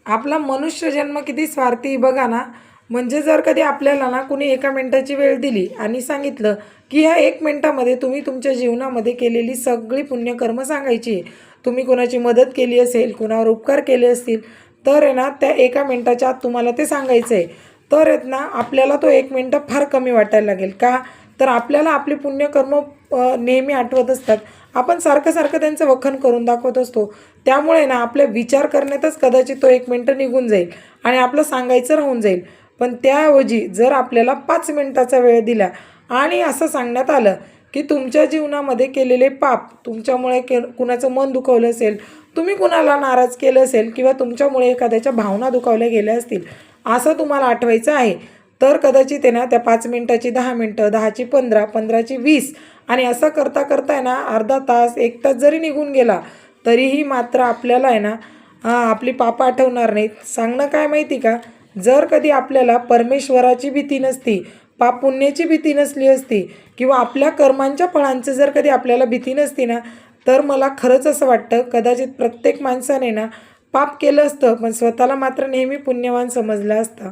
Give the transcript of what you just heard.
आपला मनुष्य जन्म किती स्वार्थी बघा ना. म्हणजे जर कधी आपल्याला ना कुणी 1 मिनिटाची वेळ दिली आणि सांगितलं की ह्या 1 मिनिटामध्ये तुम्ही तुमच्या जीवनामध्ये केलेली सगळी पुण्यकर्म सांगायची. तुम्ही कोणाची मदत केली असेल, कुणावर उपकार केले असतील, तर आहे ना त्या 1 मिनिटाच्या आत तुम्हाला ते सांगायचं आहे. तर आहेत ना आपल्याला तो 1 मिनिटं फार कमी वाटायला लागेल. का? तर आपल्याला आपली पुण्यकर्म नेहमी आठवत असतात. आपण सारखं त्यांचं वखन करून दाखवत असतो. त्यामुळे ना आपल्या विचार करण्यातच कदाचित तो 1 मिनिटं निघून जाईल आणि आपलं सांगायचं राहून जाईल. पण त्याऐवजी जर आपल्याला 5 मिनिटाचा वेळ दिला आणि असं सांगण्यात आलं की तुमच्या जीवनामध्ये केलेले पाप तुमच्यामुळे कुणाचं मन दुखवलं असेल, तुम्ही कुणाला नाराज केलं असेल किंवा तुमच्यामुळे एखाद्याच्या भावना दुखावल्या गेल्या असतील, असं तुम्हाला आठवायचं आहे. तर कदाचित आहे ना त्या 5 मिनिटाची 10 मिनिटं, 10ची 15, 15ची 20 आणि असं करता करता आहे ना अर्धा तास, 1 तास जरी निघून गेला, तरीही मात्र आपल्याला आहे ना आपली पापं आठवणार नाहीत. सांगणं काय माहिती का? जर कधी आपल्याला परमेश्वराची भीती नसती, पाप पुण्याची भीती नसली असती किंवा आपल्या कर्मांच्या फळांची जर कधी आपल्याला भीती नसती ना, तर मला खरंच असं वाटतं कदाचित प्रत्येक माणसाने ना पाप केलं असतं, पण स्वतःला मात्र नेहमी पुण्यवान समजलं असतं.